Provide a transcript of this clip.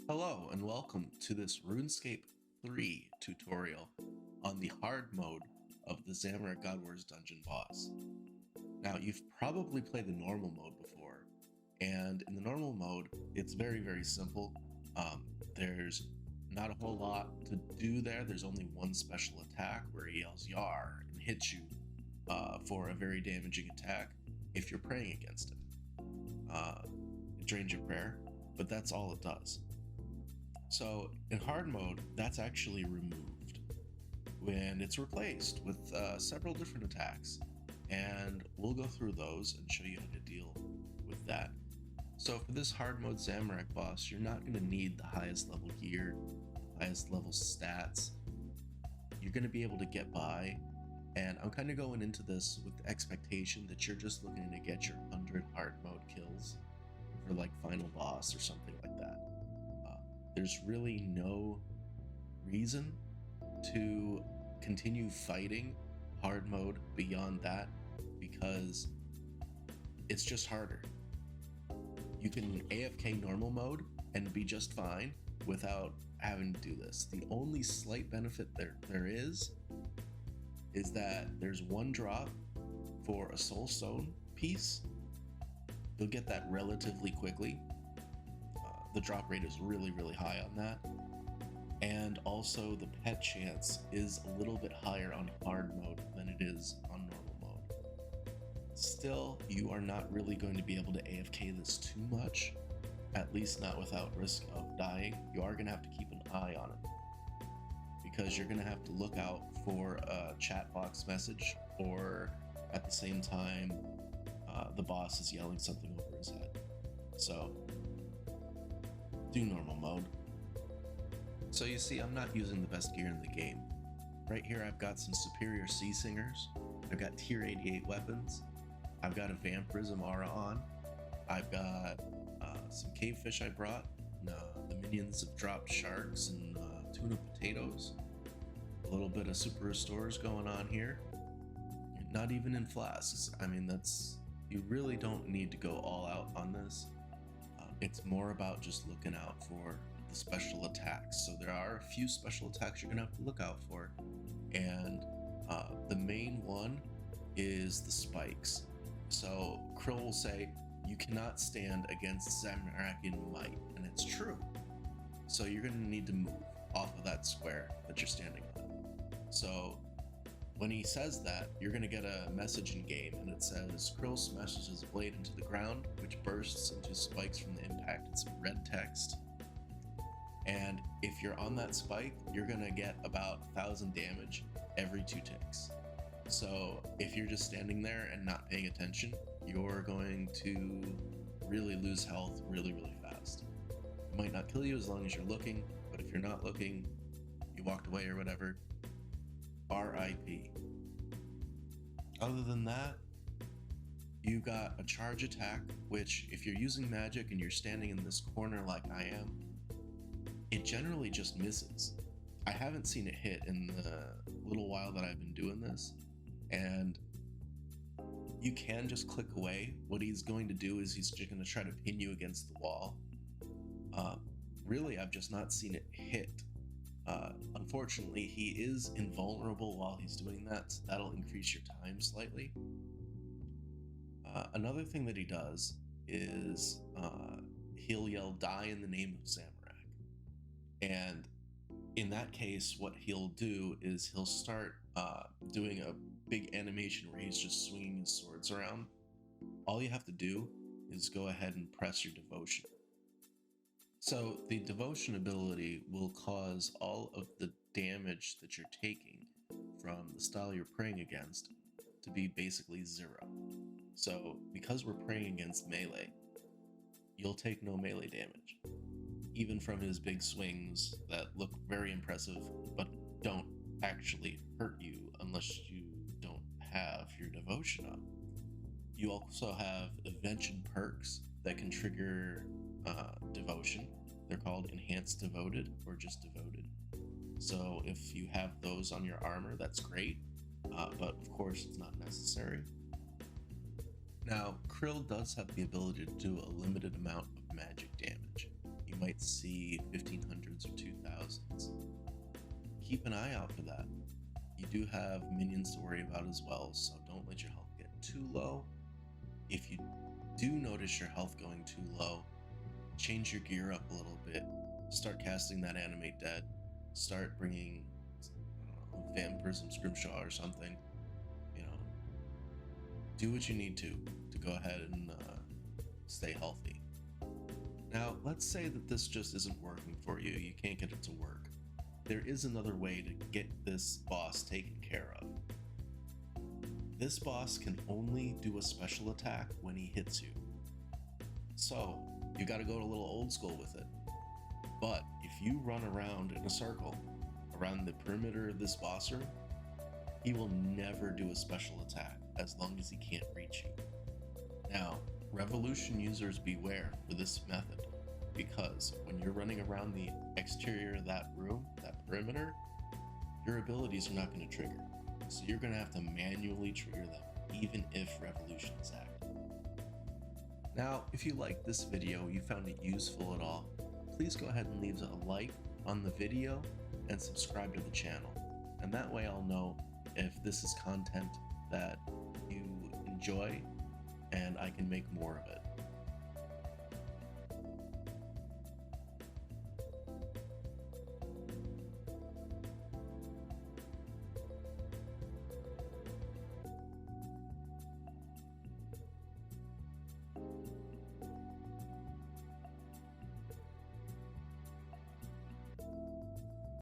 Hello and welcome to this RuneScape 3 tutorial on the hard mode of the Zamorak GWD1 dungeon boss. Now, you've probably played the normal mode before, and in the normal mode, it's very simple. There's not a whole lot to do there. There's only one special attack where he yells "Yar" and hits you for a very damaging attack if you're praying against it. It drains your prayer, but that's all it does. So in hard mode, that's actually removed when it's replaced with several different attacks, and we'll go through those and show you how to deal with that. So for this hard mode Zamorak boss, you're not going to need the highest level gear, highest level stats. You're going to be able to get by, and I'm kind of going into this with the expectation that you're just looking to get your 100 hard mode kills for like final boss or something like that. There's really no reason to continue fighting hard mode beyond that because it's just harder. You can AFK normal mode and be just fine without having to do this. The only slight benefit there is that there's one drop for a soul stone piece. You'll get that relatively quickly. The drop rate is really high on that, and also the pet chance is a little bit higher on hard mode than it is on normal mode. Still, you are not really going to be able to AFK this too much, at least not without risk of dying. You are going to have to keep an eye on it because you're going to have to look out for a chat box message, or at the same time the boss is yelling something over his head. So do normal mode. So you see, I'm not using the best gear in the game. Right here I've got some superior sea singers, I've got tier 88 weapons, I've got a vampirism aura on, I've got some cave fish I brought, the minions have dropped sharks and tuna potatoes, a little bit of super restores going on here, not even in flasks. I mean, you really don't need to go all out on this. It's more about just looking out for the special attacks. So there are a few special attacks you're gonna have to look out for, and the main one is the spikes. So K'ril will say, you cannot stand against Zamorak in might, and it's true. So you're gonna need to move off of that square that you're standing on. So when he says that, you're going to get a message in game, and it says, K'ril smashes his blade into the ground, which bursts into spikes from the impact. It's red text. And if you're on that spike, you're going to get about 1,000 damage every 2 ticks. So if you're just standing there and not paying attention, you're going to really lose health really fast. It might not kill you as long as you're looking, but if you're not looking, you walked away or whatever, RIP. Other than that, you got a charge attack, which if you're using magic and you're standing in this corner like I am, it generally just misses. I haven't seen it hit in the little while that I've been doing this, and you can just click away. What he's going to do is he's just going to try to pin you against the wall. Really, I've just not seen it hit. Unfortunately, he is invulnerable while he's doing that, so that'll increase your time slightly. Another thing that he does is he'll yell, "Die in the name of Zamorak." And in that case, what he'll do is he'll start doing a big animation where he's just swinging his swords around. All you have to do is go ahead and press your devotion. So the devotion ability will cause all of the damage that you're taking from the style you're praying against to be basically 0. So because we're praying against melee, you'll take no melee damage, even from his big swings that look very impressive but don't actually hurt you unless you don't have your devotion up. You also have invention perks that can trigger devotion. They're called enhanced devoted or just devoted. So if you have those on your armor, that's great, but of course it's not necessary. Now, K'ril does have the ability to do a limited amount of magic damage. You might see 1500s or 2000s. Keep an eye out for that. You do have minions to worry about as well, so don't let your health get too low. If you do notice your health going too low, change your gear up a little bit. Start casting that Animate Dead. Start bringing, I don't know, Vampirism Scrimshaw or something. You know, do what you need to go ahead and stay healthy. Now, let's say that this just isn't working for you. You can't get it to work. There is another way to get this boss taken care of. This boss can only do a special attack when he hits you. So, you gotta go a little old school with it. But if you run around in a circle around the perimeter of this boss room, he will never do a special attack as long as he can't reach you. Now, Revolution users beware for this method, because when you're running around the exterior of that room, that perimeter, your abilities are not going to trigger. So you're going to have to manually trigger them, even if Revolution is active. Now, if you liked this video, you found it useful at all, please go ahead and leave a like on the video and subscribe to the channel. And that way I'll know if this is content that you enjoy and I can make more of it.